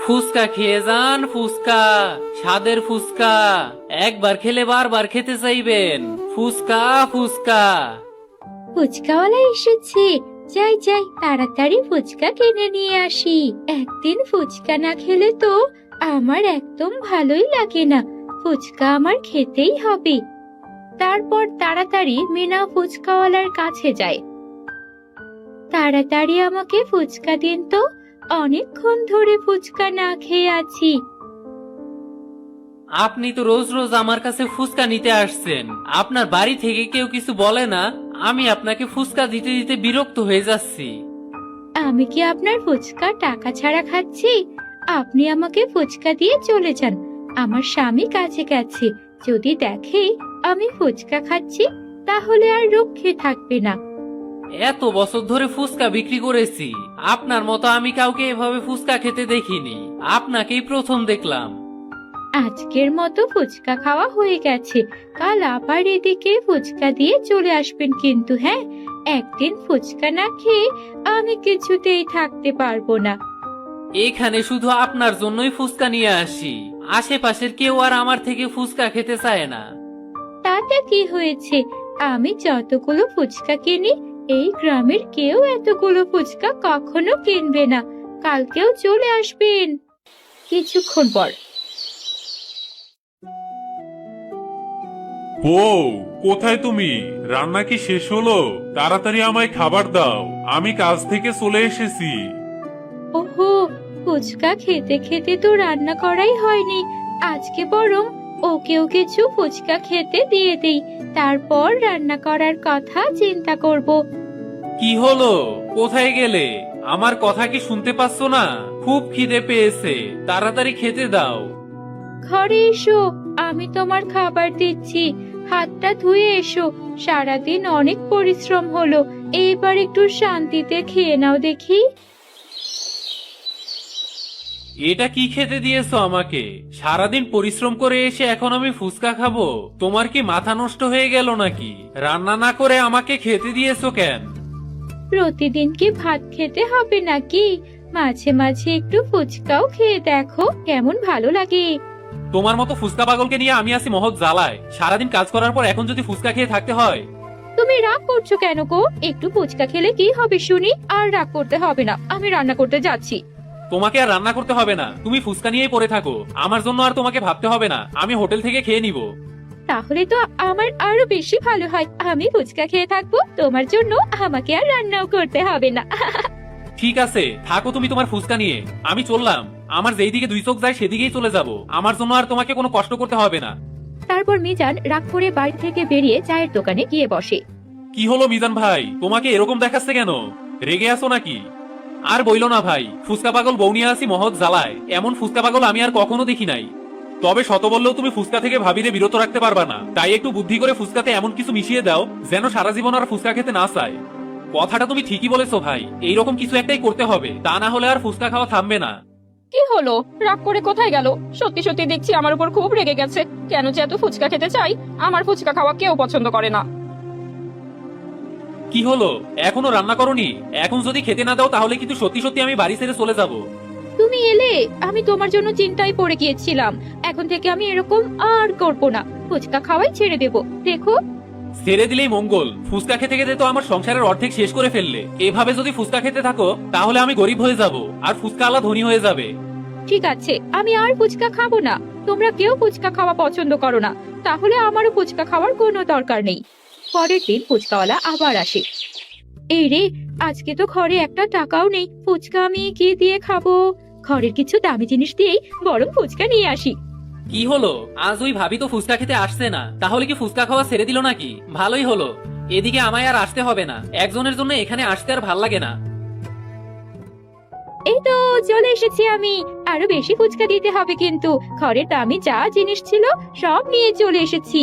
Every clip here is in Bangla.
ফুচকা খেয়ে যান, ফুচকা, স্বাদের ফুচকা। একবার খেলে বারবার খেতে চাইবেন। ফুচকা, ফুচকা। ফুচকাওয়ালা এসেছে, যাই যাই তাড়াতাড়ি ফুচকা কিনে নিয়ে আসি। একদিন ফুচকা না খেলে তো আমার একদম ভালোই লাগে না। ফুচকা আমার খেতেই হবে। তারপর তাড়াতাড়ি মিনা ফুচকাওয়ালার কাছে যায়। তাড়াতাড়ি আমাকে ফুচকা দিন তো, অনেকক্ষণ ধরে ফুচকা না খেয়ে আছি। আপনি তো রোজ রোজ আমার কাছে ফুচকা নিতে আসছেন, আপনার বাড়ি থেকে কেউ কিছু বলে না? আমি আপনাকে ফুচকা দিতে দিতে বিরক্ত হয়ে যাচ্ছি। আমি কি আপনার ফুচকা টাকা ছাড়া খাচ্ছি? আপনি আমাকে ফুচকা দিয়ে চলে যান। আমার স্বামী কাছে গেছে, যদি দেখে আমি ফুচকা খাচ্ছি তাহলে আর রক্ষে থাকবে না। এত বছর ধরে ফুচকা বিক্রি করেছি, আপনার মতো আমি কাউকে এভাবে ফুচকা খেতে দেখিনি। আপনাকেই প্রথম দেখলাম। আজকের মতো ফুচকা খাওয়া হয়ে গেছে, কাল আবার এদিকে ফুচকা দিয়ে চলে আসবেন কিন্তু। হ্যাঁ, একদিন ফুচকা না খেয়ে আমি কিছুতেই থাকতে পারবো না। এখানে শুধু আপনার জন্যই ফুচকা নিয়ে আসি, আশেপাশের কেউ আর আমার থেকে ফুচকা খেতে চায় না। তাতে কি হয়েছে? আমি যতগুলো ফুচকা কিনি এই গ্রামের কেউ এতগুলো ফুচকা কখনো কিনবে না। কালকেও চলে আসবেন। কিছুক্ষণ পর বউ, কোথায় তুমি? রান্না কি শেষ হলো? তাড়াতাড়ি আমায় খাবার দাও, আমি কাজ থেকে চলে এসেছি। ওহো, ফুচকা খেতে খেতে তো রান্না করাই হয়নি। আজকে বরং ওকেও কিছু ফুচকা খেতে দিয়ে দেই, তারপর রান্না করার কথা চিন্তা করব। কি হলো? কোথায় গেলে? আমার কথা কি শুনতে পাচ্ছ না? খুব খিদে পেয়েছে, তাড়াতাড়ি খেতে দাও। ঘরে এসো, আমি তোমার খাবার দিচ্ছি। হাতটা ধুয়ে এসো, সারাদিন অনেক পরিশ্রম হলো, এইবার একটু শান্তিতে খেয়ে নাও দেখি। এটা কি খেতে দিয়েছো আমাকে? সারাদিন পরিশ্রম করে এসে এখন আমি ফুচকা খাবো? তোমার কি মাথা নষ্ট হয়ে গেল নাকি? রান্না না করে আমাকে খেতে দিয়েছো কেন? প্রতিদিন কি ভাত খেতে হবে নাকি? মাঝে মাঝে একটু ফুচকাও খেয়ে দেখো, কেমন ভালো লাগে। তোমার মতো ফুচকা পাগলকে নিয়ে আমি আছি মহৎ জ্বালায়। সারাদিন কাজ করার পর এখন যদি ফুচকা খেয়ে থাকতে হয়। তুমি রাগ করছো কেন গো? একটু ফুচকা খেলে কি হবে শুনি? আর রাগ করতে হবে না, আমি রান্না করতে যাচ্ছি। তোমাকে আর রান্না করতে হবে না, তুমি ফুচকা নিয়েই পড়ে থাকো। আমার জন্য আর তোমাকে ভাবতে হবে না, আমি হোটেল থেকে খেয়ে নিব। তাহলে তো আমার আরো বেশি ভালো হয়, আমি ফুচকা খেয়ে থাকবো, তোমার জন্য আমাকে আর রান্নাও করতে হবে না। ঠিক আছে, থাকো তুমি তোমার ফুচকা নিয়ে, আমি চললাম। আমার যেই দিকে দুই চোখ যায় সেদিকেই চলে যাব। আমার জন্য আর তোমাকে কোনো কষ্ট করতে হবে না। তারপর মিজান রাগ করে বাড়ি থেকে বেরিয়ে চায়ের দোকানে গিয়ে বসে। কি হলো মিজান ভাই, তোমাকে এরকম দেখাচ্ছে কেন? রেগে আছো নাকি? আর বইলো না ভাই, ফুচকা পাগল বউ নিয়ে আসি মহৎ জ্বালায়। এমন ফুচকা পাগল আমি আর কখনো দেখি নাই। তবে শত বললেও তুমি ফুচকা থেকে ভাবিরে বিরত রাখতে পারবা না, তাই একটু বুদ্ধি করে ফুচকাতে এমন কিছু মিশিয়ে দাও যেন সারা জীবন আর ফুচকা খেতে না চায়। কথাটা তুমি ঠিকই বলেছো ভাই, এইরকম কিছু একটাই করতে হবে, তা না হলে আর ফুচকা খাওয়া থামবে না। কি হলো? রাগ করে কোথায় গেল? সত্যি সত্যি দেখছি আমার উপর খুব রেগে গেছে। কেন যে এত ফুচকা খেতে চাই? আমার ফুচকা খাওয়া কেউ পছন্দ করে না। কি হলো, এখনো রান্না করনি? এখন যদি খেতে না দাও তাহলে কিন্তু সত্যি সত্যি আমি বাড়ি ছেড়ে চলে যাব। তুমি এলে, আমি তোমার জন্য চিন্তায় পড়ে গিয়েছিলাম। এখন থেকে আমি এরকম আর করব না, ফুচকা খাওয়াই ছেড়ে দেব। দেখো, ছেড়ে দিলেই মঙ্গল। ফুচকা খেতে খেতে তো আমার সংসারের অর্ধেক শেষ করে ফেললে। এভাবে যদি ফুচকা খেতে থাকো তাহলে আমি গরিব হয়ে যাব, আর ফুচকা আলা ধনী হয়ে যাবে। ঠিক আছে, আমি আর ফুচকা খাবো না। তোমরা কেউ ফুচকা খাওয়া পছন্দ করো না, তাহলে আমারও ফুচকা খাওয়ার কোনো দরকার নেই। পরের দিন ফুচকাওয়ালা আবার আসে। এই রে, আজকে তো ঘরে একটা টাকাও নেই, ফুচকা আমি কি দিয়ে খাবো? ঘরের কিছু দামি জিনিস দিয়েই বরং ফুচকা নিয়ে আসি। কি হলো, আজ ওই ভাবি তো ফুচকা খেতে আসছে না, তাহলে কি ফুচকা খাওয়া ছেড়ে দিল নাকি? ভালোই হলো, এদিকে আমায় আর আসতে হবে না। একজনের জন্য এখানে আসতে আর ভাল লাগে না। এই তো চলে এসেছি আমি। আরো বেশি ফুচকা দিতে হবে কিন্তু। ঘরের দামি যা জিনিস ছিল সব নিয়ে চলে এসেছি।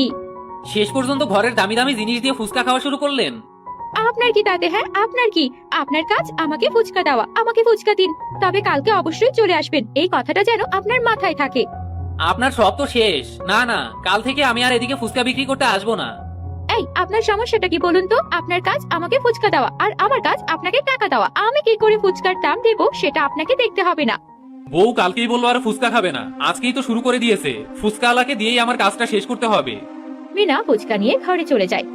শেষ পর্যন্ত ঘরের দামি দামি জিনিস দিয়ে ফুচকা খাওয়া শুরু করলেন? আপনার কি তাতে? হ্যাঁ, আপনার কি? আপনার কাজ আমাকে ফুচকা দেওয়া, আমাকে ফুচকা দিন। তবে কালকে অবশ্যই চলে আসবেন, এই কথাটা যেন আপনার মাথায় থাকে। আপনার সব তো শেষ। না না, কাল থেকে আমি আর এদিকে ফুচকা বিক্রি করতে আসবো না। এই, আপনার সমস্যাটা কি বলুন তো? আপনার কাজ আমাকে ফুচকা দেওয়া, আর আমার কাজ আপনাকে টাকা দেওয়া। আমি কি করে ফুচকার দাম দেবো সেটা আপনাকে দেখতে হবে না। বউ কালকেই বললো আর ফুচকা খাবে না, আজকেই তো শুরু করে দিয়েছে। ফুচকা আলাকে দিয়েই আমার কাজটা শেষ করতে হবে। মিনা ফুচকা নিয়ে ঘরে চলে যায়।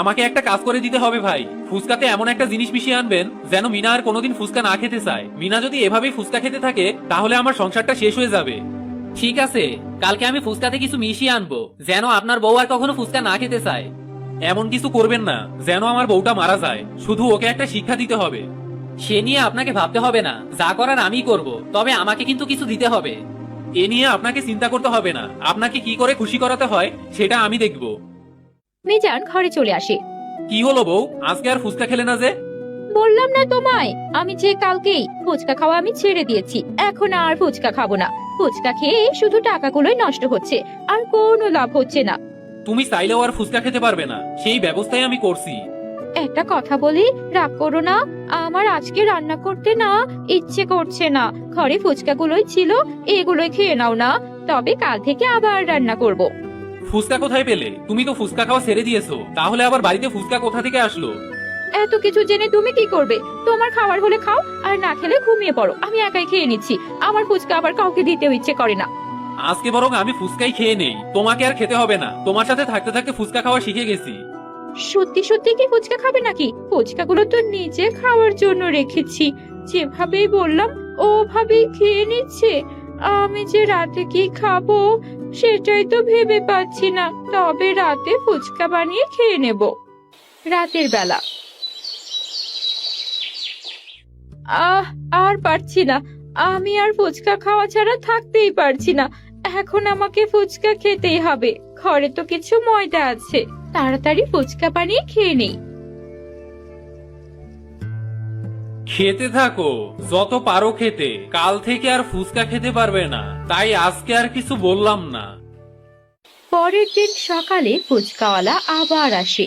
আমাকে একটা কাজ করে দিতে হবে ভাই। ফুচকাতে এমন একটা জিনিস মিশিয়ে আনবেন যেন মিনা আর কোনোদিন ফুচকা না খেতে চায়। মিনা যদি এভাবেই ফুচকা খেতে থাকে তাহলে আমার সংসারটা শেষ হয়ে যাবে। ঠিক আছে, কালকে আমি ফুচকাতে কিছু মিশিয়ে আনবো যেন আপনার বউ আর কখনো ফুচকা না খেতে চায়। এমন কিছু করবেন না যেন আমার বউটা মারা যায়, শুধু ওকে একটা শিক্ষা দিতে হবে। সে নিয়ে আপনাকে ভাবতে হবে না, যা করার আমিই করব, তবে আমাকে কিন্তু কিছু দিতে হবে। এ নিয়ে আপনাকে চিন্তা করতে হবে না, আপনাকে কি করে খুশি করাতে হয় সেটা আমি দেখব। মিজান ঘরে চলে আসে। কি হলো বউ, আজকে আর ফুচকা খেলে না যে? বললাম না তোমায়, আমি যে কালকেই ফুচকা খাওয়া আমি ছেড়ে দিয়েছি, এখন আর ফুচকা খাবো না। ফুচকা খেয়ে শুধু টাকাগুলোই নষ্ট হচ্ছে, আর কোনো লাভ হচ্ছে না। তুমি চাইলেও আর ফুচকা খেতে পারবে না, সেই ব্যবস্থাই আমি করছি। একটা কথা বলি, রাগ করো না। আমার আজকে রান্না করতে না ইচ্ছে করছে না। ঘরে ফুচকাগুলোই ছিল, এগুলোই খেয়ে নাও না, তবে কাল থেকে আবার রান্না করব। ফুচকা কোথায় পেলে? তুমি তো ফুচকা খাওয়া ছেড়ে দিয়েছো, তাহলে আবার বাড়িতে ফুচকা কোথা থেকে আসলো? এত কিছু জেনে তুমি কি করবে? তোমার খাবার হলে খাও, আর না খেলে ঘুমিয়ে পড়ো। আমি একাই খেয়ে নিচ্ছি, আমার ফুচকা আবার কাউকে দিতেও ইচ্ছে করে না। আজকে বরং আমি ফুচকাই খেয়ে নেই, তোমাকে আর খেতে হবে না। তোমার সাথে থাকতে থাকতে ফুচকা খাওয়া শিখে গেছি। সত্যি সত্যি কি ফুচকা খাবে নাকি? ফুচকাগুলো তো নিজে খাওয়ার জন্য রেখেছি, যেভাবেই বললাম ওভাবেই খেয়ে নিচ্ছে। আমি যে রাতে কি খাবো সেটাই তো ভেবে পাচ্ছি না, তবে রাতে ফুচকা বানিয়ে খেয়ে নেব। রাতের বেলা আর পারছি না, আমি আর ফুচকা খাওয়া ছাড়া থাকতেই পারছি না। এখন আমাকে ফুচকা খেতেই হবে। ঘরে তো কিছু ময়দা আছে, তাড়াতাড়ি ফুচকা বানিয়ে খেয়ে নেই। খেতে থাকো, যত পারো খেতে। কাল থেকে আর ফুচকা খেতে পারবে না, তাই আজকে আর কিছু বললাম না। পরের দিন সকালে ফুচকাওয়ালা আবার আসে।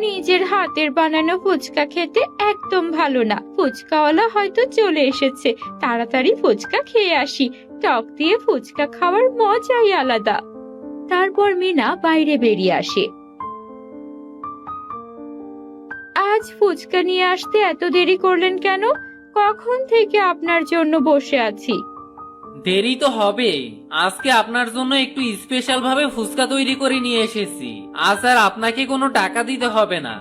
নিজের হাতের বানানো ফুচকা খেতে একদম ভালো না। ফুচকাওয়ালা হয়তো চলে এসেছে, তাড়াতাড়ি ফুচকা খেয়ে আসি। টক দিয়ে ফুচকা খাওয়ার মজাই আলাদা। তারপর মিনা বাইরে বেরিয়ে আসে। আজ ফুচকা নিয়ে আসতে এত দেরি করলেন কেন? কখন থেকে আপনার জন্য বসে আছি। দেরি তো হবেই, আজকে আপনার জন্য একটু স্পেশাল ভাবে ফুচকা তৈরি করে নিয়ে এসেছি। আজ আর আপনাকে কোনো টাকা দিতে হবে না।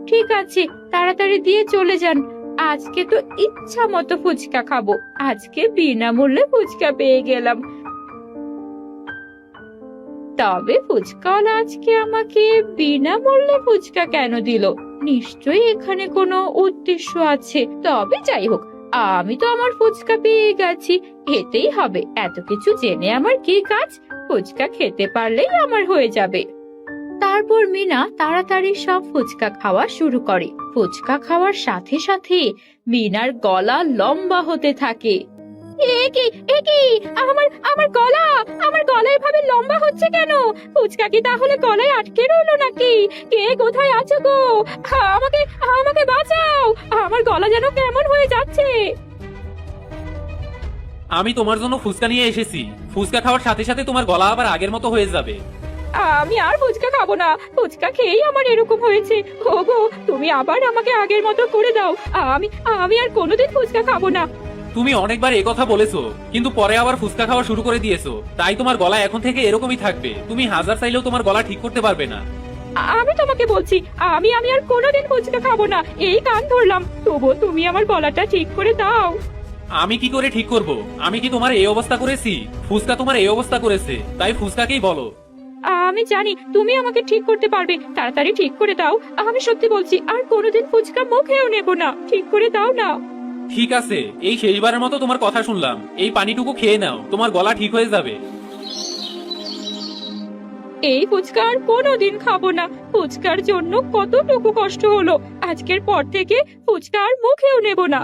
ঠিক আছে, তাড়াতাড়ি দিয়ে চলে যান। আজকে তো ইচ্ছা মতো ফুচকা খাবো। আজকে বিনামূল্যে ফুচকা পেয়ে গেলাম। তবে ফুচকাওয়ালা আজকে আমাকে বিনামূল্যে ফুচকা কেন দিল? নিশ্চয়ই এখানে কোনো উদ্দেশ্য আছে। তবে যাই হোক, আমি তো আমার ফুচকা পেয়ে গেছি, এতেই হবে। এত কিছু জেনে আমার কি কাজ? ফুচকা খেতে পারলেই আমার হয়ে যাবে। তারপর মিনা তাড়াতাড়ি সব ফুচকা খাওয়া শুরু করে। ফুচকা খাওয়ার সাথে সাথে মিনার গলা লম্বা হতে থাকে। আমার গলা এভাবে লম্বা হচ্ছে কেন? ফুচকা কি তাহলে গলায় আটকে রইলো নাকি? কে কোথায় আছো গো? আমাকে আমাকে বাঁচাও, আমার গলা যেন কেমন হয়ে যাচ্ছে। আমি তোমার জন্য ফুচকা নিয়ে এসেছি। ফুচকা খাওয়ার সাথে সাথে তোমার গলা আবার আগের মতো হয়ে যাবে। আমি আর ফুচকা খাবো না, ফুচকা খেয়েই আমার এরকম হয়েছে। ওগো, তুমি আবার আমাকে আগের মতো করে দাও। আমি আর কোনোদিন ফুচকা খাবো না। তুমি অনেকবার এই কথা বলেছো, কিন্তু পরে আবার ফুচকা খাওয়া শুরু করে দিয়েছো, তাই তোমার গলা এখন থেকে এরকমই থাকবে। তুমি হাজার চাইলেও তোমার গলা ঠিক করতে পারবে না। আমি তোমাকে বলছি, আমি আর কোনোদিন ফুচকা খাবো না। এই কান ধরলাম, তবুও তুমি আমার গলাটা ঠিক করে দাও। আমি কি করে ঠিক করব? আমি কি তোমার এই অবস্থা করেছি? ফুচকা তোমার এই অবস্থা করেছে, তাই ফুচকাকেই বলো। আমি জানি তুমি আমাকে ঠিক করতে পারবে, তাড়াতাড়ি ঠিক করে দাও। আমি সত্যি বলছি, আর কোনোদিন ফুচকা মুখেও নেব না। ঠিক করে দাও না। ঠিক আছে, এই শেষবারের মতো তোমার কথা শুনলাম। এই পানিটুকু খেয়ে নাও, তোমার গলা ঠিক হয়ে যাবে। এই ফুচকা আর কোনোদিন খাবো না। ফুচকার জন্য কতটুকু কষ্ট হলো, আজকের পর থেকে ফুচকা আর মুখেও নেব না।